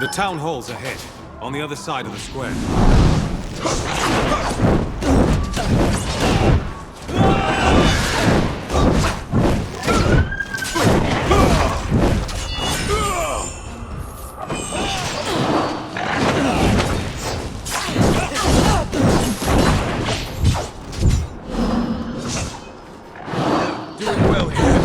The town hall's ahead, on the other side of the square. Doing well here.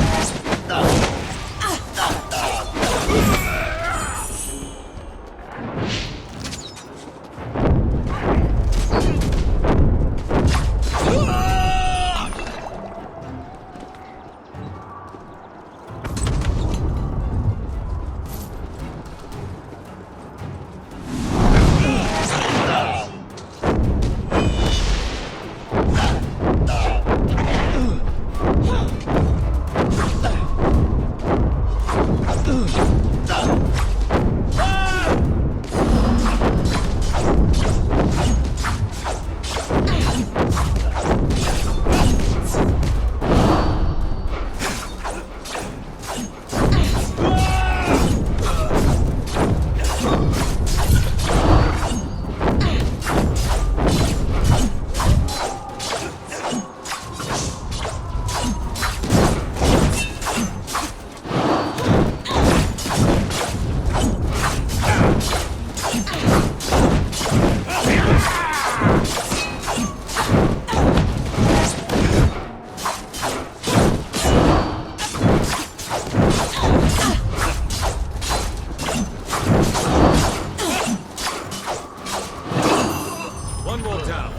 One more down.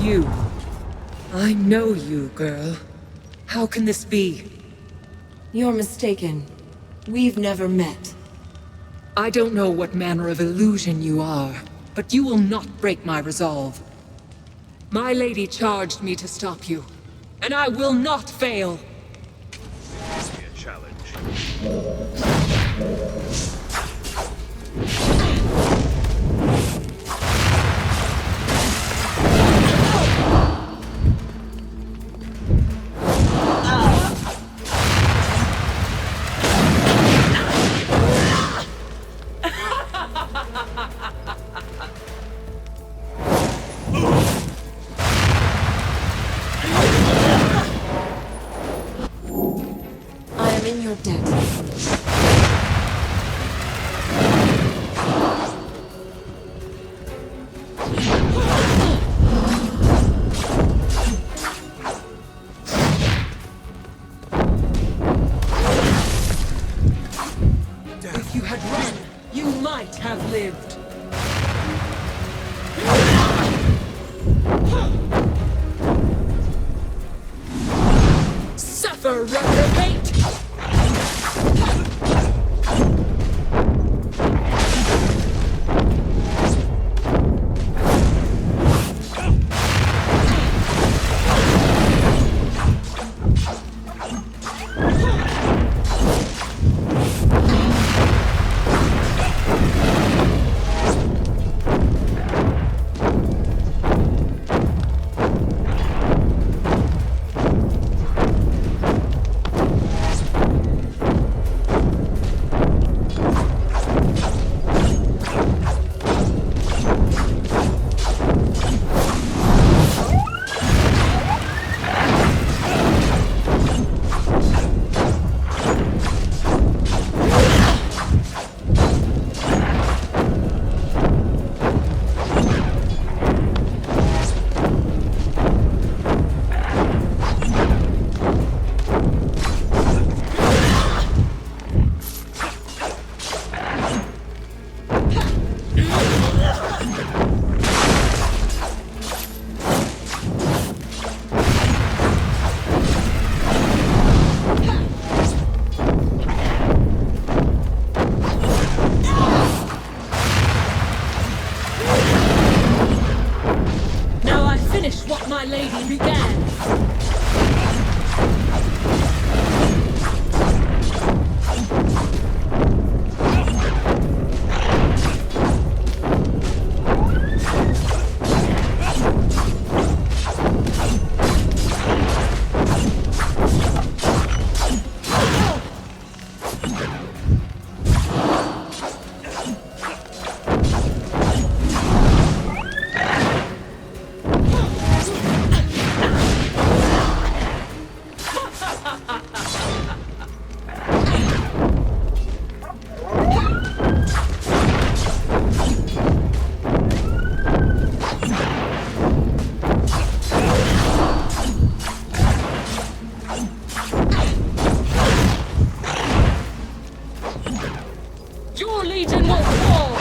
You. I know you, girl. How can this be? You're mistaken. We've never met. I don't know what manner of illusion you are, but you will not break my resolve. My lady charged me to stop you, and I will not fail. This be a challenge. I am in your debt. If you had run, you might have lived. Suffer, reprobate! lady began. Your legion will fall!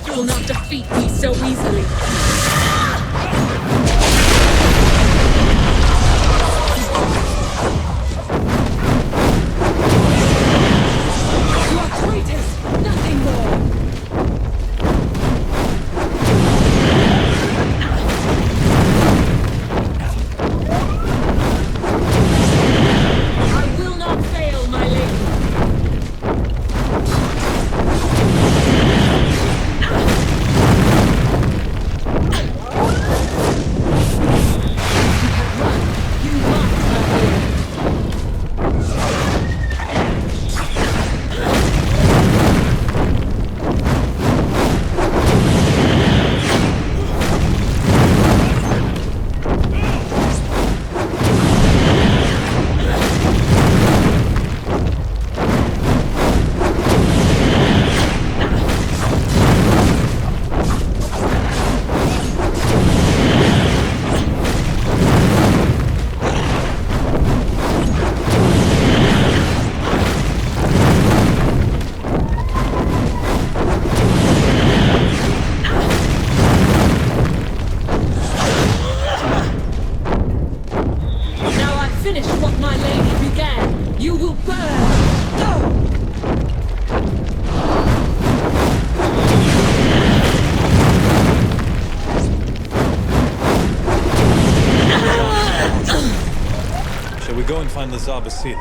You will not defeat me so easily. You are traitors, nothing more. I will not fail, my lady. You must not live. Now I finish what my lady began. You will burn. Shall we go and find the Tsar Vasily?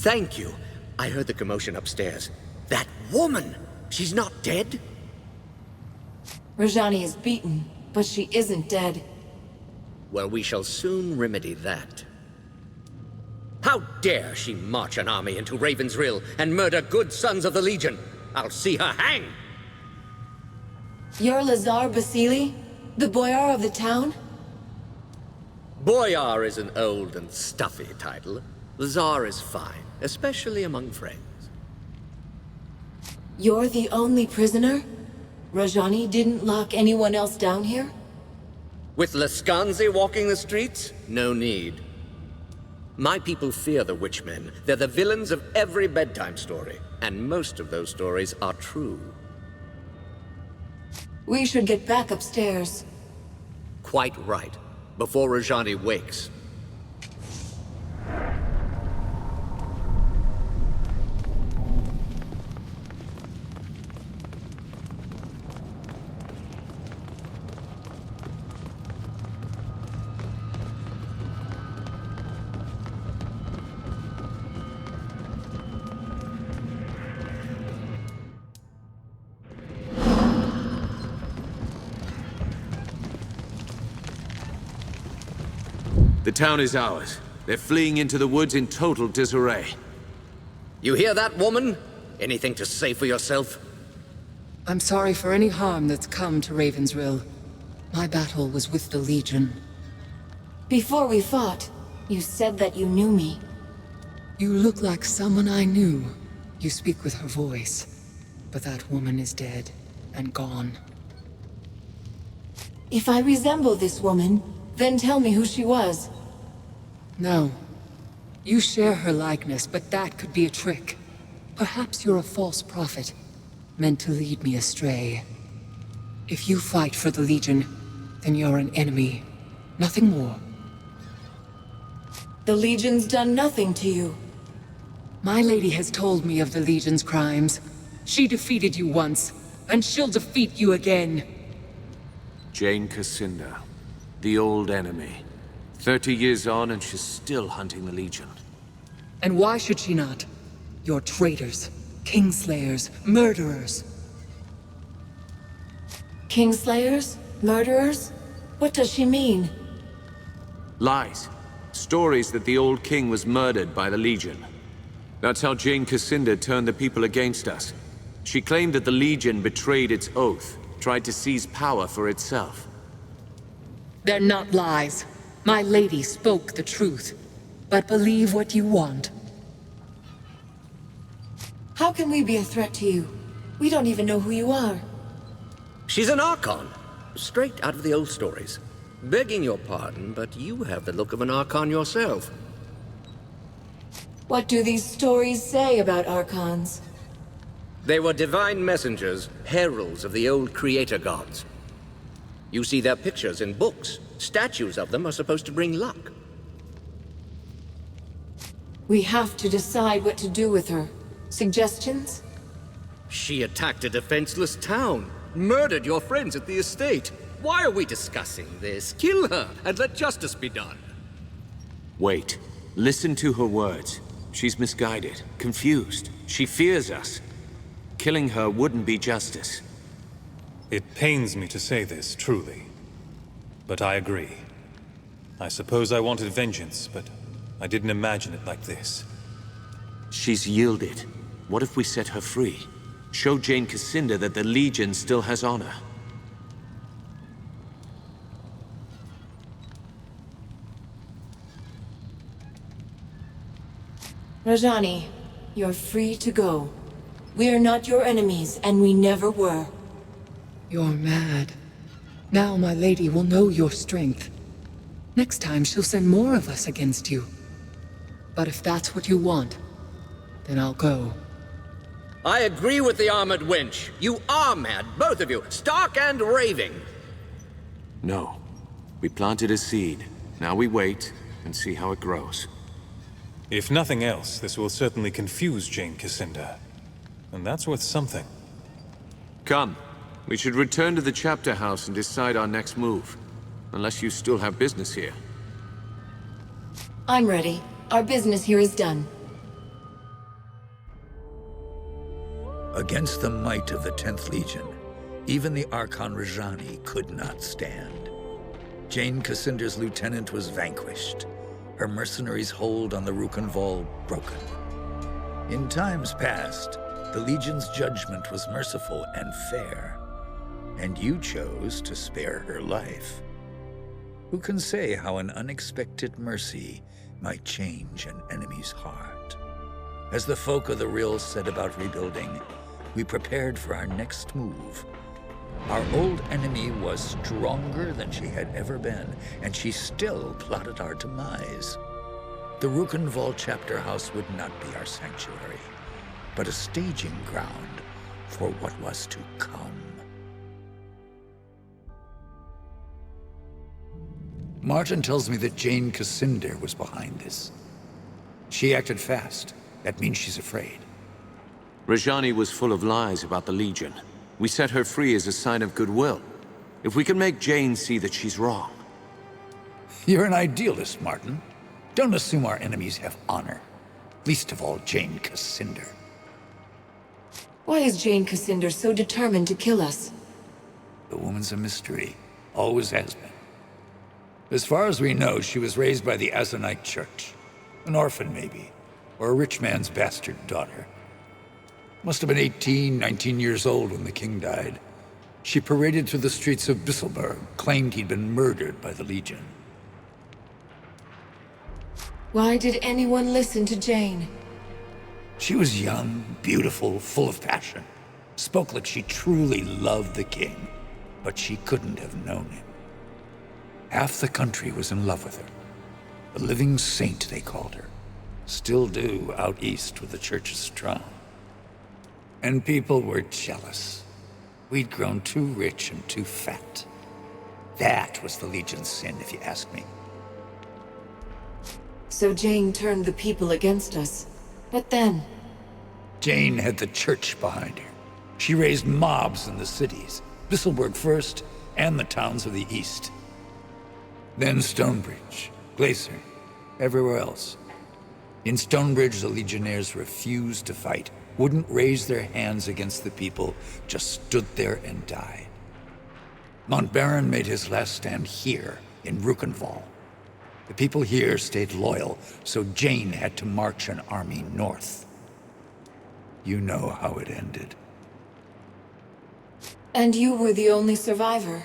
Thank you. I heard the commotion upstairs. That woman! She's not dead? Rajani is beaten, but she isn't dead. Well, we shall soon remedy that. How dare she march an army into Ravensrill and murder good sons of the Legion? I'll see her hang! You're Lazar Basili? The boyar of the town? Boyar is an old and stuffy title. Lazar is fine, especially among friends. You're the only prisoner? Rajani didn't lock anyone else down here? With Laskanzi walking the streets? No need. My people fear the Witchmen. They're the villains of every bedtime story. And most of those stories are true. We should get back upstairs. Quite right. Before Rajani wakes. The town is ours. They're fleeing into the woods in total disarray. You hear that, woman? Anything to say for yourself? I'm sorry for any harm that's come to Ravensrill. My battle was with the Legion. Before we fought, you said that you knew me. You look like someone I knew. You speak with her voice. But that woman is dead and gone. If I resemble this woman, then tell me who she was. No. You share her likeness, but that could be a trick. Perhaps you're a false prophet, meant to lead me astray. If you fight for the Legion, then you're an enemy. Nothing more. The Legion's done nothing to you. My lady has told me of the Legion's crimes. She defeated you once, and she'll defeat you again. Jane Cassinda, the old enemy. 30 years on and she's still hunting the Legion. And why should she not? You're traitors, kingslayers, murderers. Kingslayers? Murderers? What does she mean? Lies. Stories that the old king was murdered by the Legion. That's how Jane Cassinda turned the people against us. She claimed that the Legion betrayed its oath, tried to seize power for itself. They're not lies. My lady spoke the truth. But believe what you want. How can we be a threat to you? We don't even know who you are. She's an Archon. Straight out of the old stories. Begging your pardon, but you have the look of an Archon yourself. What do these stories say about Archons? They were divine messengers, heralds of the old creator gods. You see their pictures in books. Statues of them are supposed to bring luck. We have to decide what to do with her. Suggestions? She attacked a defenseless town, murdered your friends at the estate. Why are we discussing this? Kill her and let justice be done. Wait. Listen to her words. She's misguided, confused. She fears us. Killing her wouldn't be justice. It pains me to say this, truly. But I agree. I suppose I wanted vengeance, but I didn't imagine it like this. She's yielded. What if we set her free? Show Jane Cassinda that the Legion still has honor. Rajani, you're free to go. We are not your enemies, and we never were. You're mad. Now my lady will know your strength. Next time she'll send more of us against you. But if that's what you want, then I'll go. I agree with the armored wench. You are mad, both of you, stark and raving. No. We planted a seed. Now we wait and see how it grows. If nothing else, this will certainly confuse Jane Cassinda. And that's worth something. Come. We should return to the chapter house and decide our next move. Unless you still have business here. I'm ready. Our business here is done. Against the might of the 10th Legion, even the Archon Rajani could not stand. Jane Cassinder's lieutenant was vanquished, her mercenaries' hold on the Rukenval broken. In times past, the Legion's judgment was merciful and fair, and you chose to spare her life. Who can say how an unexpected mercy might change an enemy's heart? As the folk of the Rill set about rebuilding, we prepared for our next move. Our old enemy was stronger than she had ever been, and she still plotted our demise. The Rukenval chapter house would not be our sanctuary, but a staging ground for what was to come. Martin tells me that Jane Cassinder was behind this. She acted fast. That means she's afraid. Rajani was full of lies about the Legion. We set her free as a sign of goodwill. If we can make Jane see that she's wrong. You're an idealist, Martin. Don't assume our enemies have honor. Least of all, Jane Cassinder. Why is Jane Cassinder so determined to kill us? The woman's a mystery. Always has been. As far as we know, she was raised by the Azanite Church. An orphan, maybe. Or a rich man's bastard daughter. Must have been 18, 19 years old when the king died. She paraded through the streets of Bisselberg, claimed he'd been murdered by the Legion. Why did anyone listen to Jane? She was young, beautiful, full of passion. Spoke like she truly loved the king, but she couldn't have known him. Half the country was in love with her. A living saint, they called her. Still do out east with the church's strong. And people were jealous. We'd grown too rich and too fat. That was the Legion's sin, if you ask me. So Jane turned the people against us. But then? Jane had the church behind her. She raised mobs in the cities, Bisselberg first, and the towns of the east. Then Stonebridge, Glacier, everywhere else. In Stonebridge, the Legionnaires refused to fight, wouldn't raise their hands against the people, just stood there and died. Montbaron made his last stand here, in Rukenval. The people here stayed loyal, so Jane had to march an army north. You know how it ended. And you were the only survivor.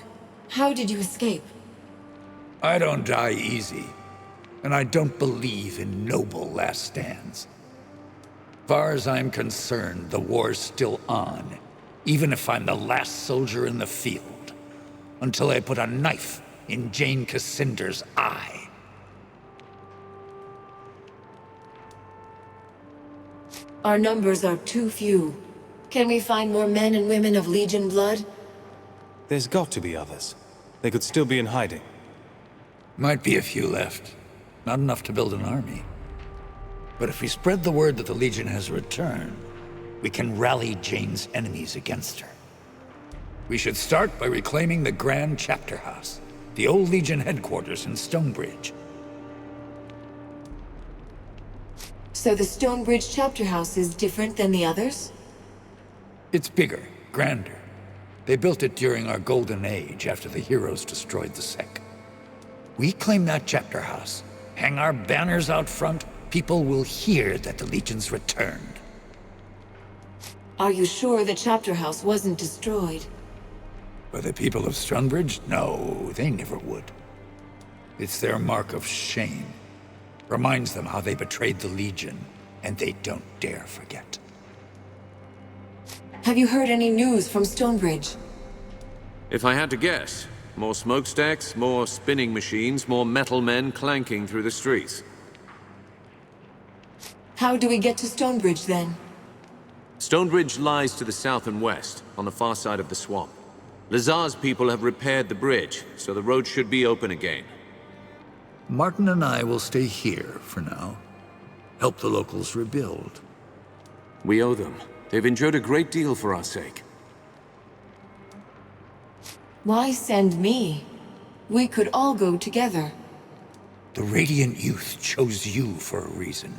How did you escape? I don't die easy, and I don't believe in noble last stands. Far as I'm concerned, the war's still on, even if I'm the last soldier in the field, until I put a knife in Jane Cassinder's eye. Our numbers are too few. Can we find more men and women of Legion blood? There's got to be others. They could still be in hiding. Might be a few left. Not enough to build an army. But if we spread the word that the Legion has returned, we can rally Jane's enemies against her. We should start by reclaiming the Grand Chapter House, the old Legion headquarters in Stonebridge. So the Stonebridge chapter house is different than the others? It's bigger, grander. They built it during our Golden Age after the heroes destroyed the Sec. We claim that chapter house, hang our banners out front, people will hear that the Legion's returned. Are you sure the chapter house wasn't destroyed? By the people of Stonebridge? No, they never would. It's their mark of shame. Reminds them how they betrayed the Legion, and they don't dare forget. Have you heard any news from Stonebridge? If I had to guess, more smokestacks, more spinning machines, more metal men clanking through the streets. How do we get to Stonebridge, then? Stonebridge lies to the south and west, on the far side of the swamp. Lazar's people have repaired the bridge, so the road should be open again. Martin and I will stay here for now. Help the locals rebuild. We owe them. They've endured a great deal for our sake. Why send me? We could all go together. The Radiant Youth chose you for a reason.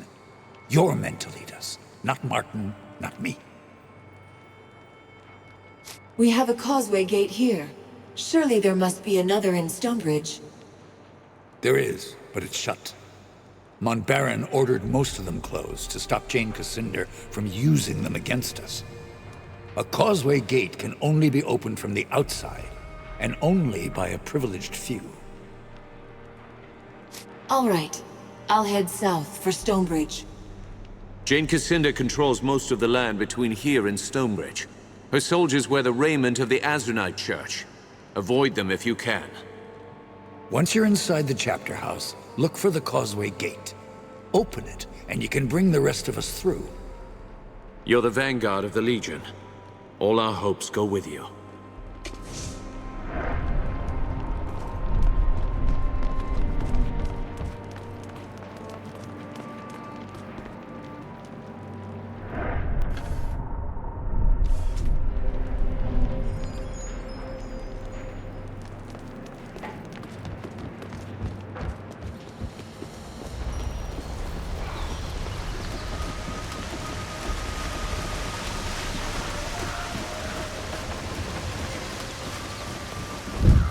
You're meant to lead us, not Martin, not me. We have a causeway gate here. Surely there must be another in Stonebridge. There is, but it's shut. Montbarron ordered most of them closed to stop Jane Cassinder from using them against us. A causeway gate can only be opened from the outside, and only by a privileged few. All right. I'll head south for Stonebridge. Jane Cassinder controls most of the land between here and Stonebridge. Her soldiers wear the raiment of the Azranite Church. Avoid them if you can. Once you're inside the chapter house, look for the causeway gate. Open it, and you can bring the rest of us through. You're the vanguard of the Legion. All our hopes go with you.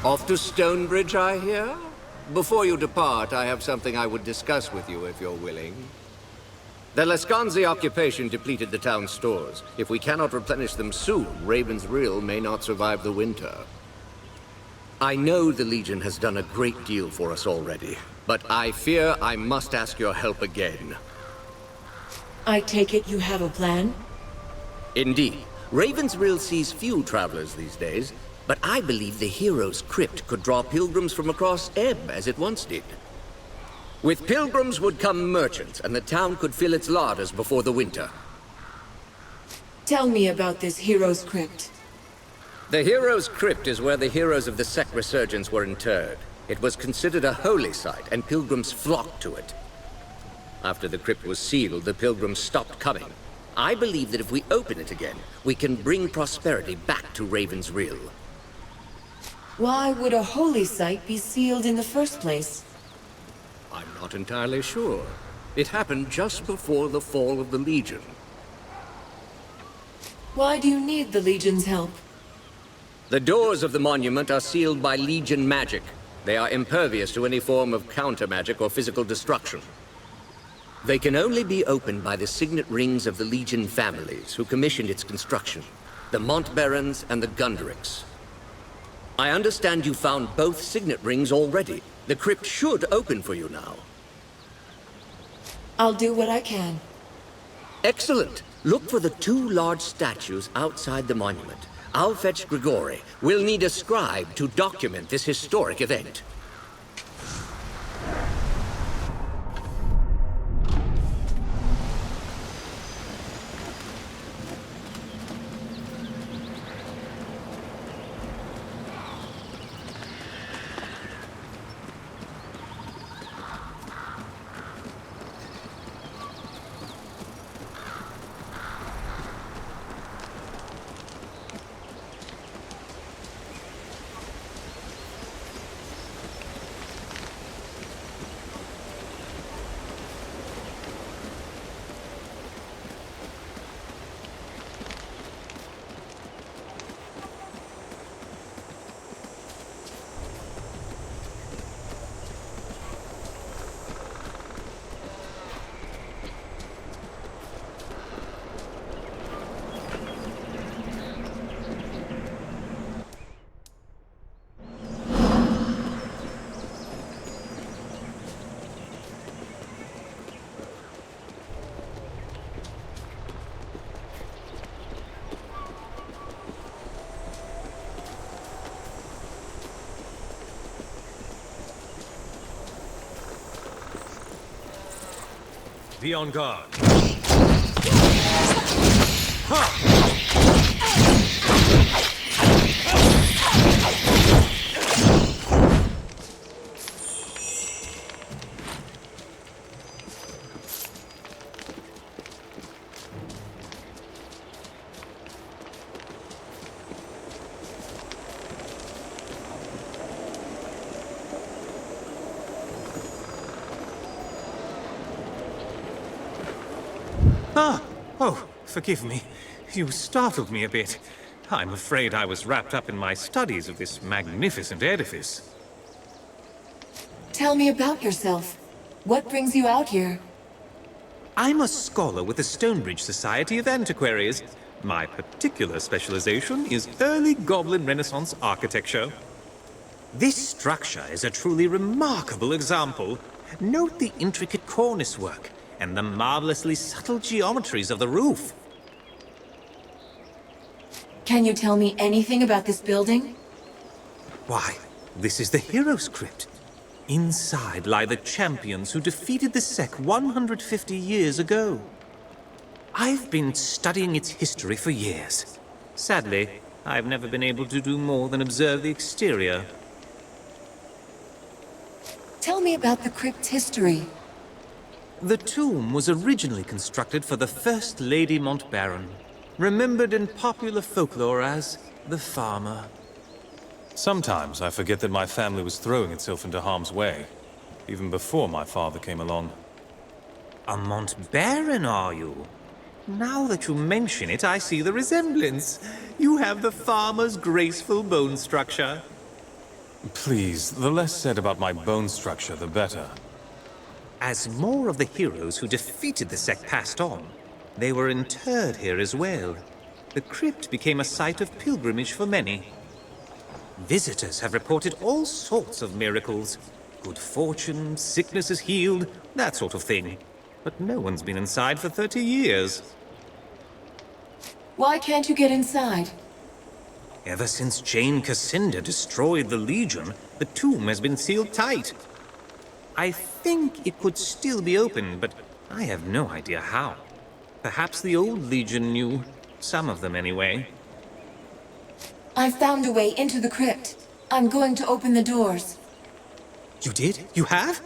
Off to Stonebridge, I hear? Before you depart, I have something I would discuss with you if you're willing. The Lascanzi occupation depleted the town's stores. If we cannot replenish them soon, Raven's Rill may not survive the winter. I know the Legion has done a great deal for us already, but I fear I must ask your help again. I take it you have a plan? Indeed. Raven's Rill sees few travelers these days, but I believe the Hero's Crypt could draw pilgrims from across Ebb, as it once did. With pilgrims would come merchants, and the town could fill its larders before the winter. Tell me about this Hero's Crypt. The Hero's Crypt is where the heroes of the Sect Resurgence were interred. It was considered a holy site, and pilgrims flocked to it. After the crypt was sealed, the pilgrims stopped coming. I believe that if we open it again, we can bring prosperity back to Raven's Rill. Why would a holy site be sealed in the first place? I'm not entirely sure. It happened just before the fall of the Legion. Why do you need the Legion's help? The doors of the monument are sealed by Legion magic. They are impervious to any form of counter-magic or physical destruction. They can only be opened by the signet rings of the Legion families who commissioned its construction, the Montbarrons and the Gunderics. I understand you found both signet rings already. The crypt should open for you now. I'll do what I can. Excellent. Look for the two large statues outside the monument. I'll fetch Grigori. We'll need a scribe to document this historic event. Be on guard. Ah! Oh, forgive me. You startled me a bit. I'm afraid I was wrapped up in my studies of this magnificent edifice. Tell me about yourself. What brings you out here? I'm a scholar with the Stonebridge Society of Antiquaries. My particular specialization is early Goblin Renaissance architecture. This structure is a truly remarkable example. Note the intricate cornice work and the marvelously subtle geometries of the roof. Can you tell me anything about this building? Why, this is the Hero's Crypt. Inside lie the champions who defeated the Sec 150 years ago. I've been studying its history for years. Sadly, I've never been able to do more than observe the exterior. Tell me about the crypt's history. The tomb was originally constructed for the First Lady Montbarron, remembered in popular folklore as the Farmer. Sometimes I forget that my family was throwing itself into harm's way, even before my father came along. A Montbarron, are you? Now that you mention it, I see the resemblance. You have the Farmer's graceful bone structure. Please, the less said about my bone structure, the better. As more of the heroes who defeated the Sect passed on, they were interred here as well. The crypt became a site of pilgrimage for many. Visitors have reported all sorts of miracles. Good fortune, sicknesses healed, that sort of thing. But no one's been inside for 30 years. Why can't you get inside? Ever since Jane Cassinda destroyed the Legion, the tomb has been sealed tight. I think it could still be open, but I have no idea how. Perhaps the old Legion knew. Some of them, anyway. I've found a way into the crypt. I'm going to open the doors. You did? You have?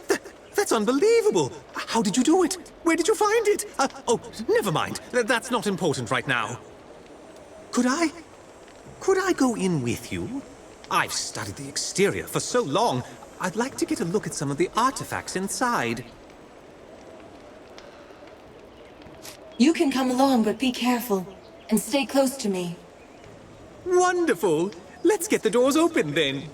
That's unbelievable! How did you do it? Where did you find it? Oh, never mind. That's not important right now. Could I go in with you? I've studied the exterior for so long. I'd like to get a look at some of the artifacts inside. You can come along, but be careful. And stay close to me. Wonderful! Let's get the doors open then.